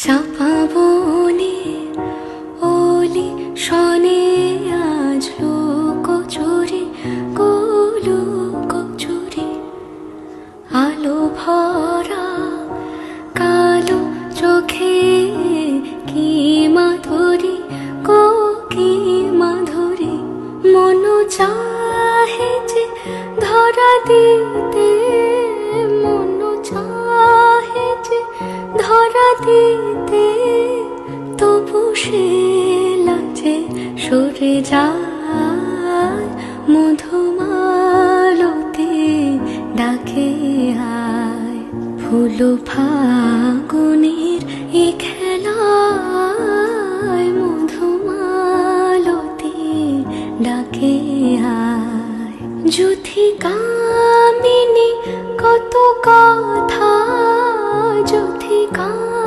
চাপা বনে ওলি শনে আজ লুকোচুরি লুকোচুরি আলো ভরা কালো চোখে কি মাধুরী কি মাধুরী মন চাহে যে ধরা দিতে মন চাহে যে ধরা দিতে তবু সে লাজে সরে যায় মধুমালতি ডাকে আয় ফুল ফাগ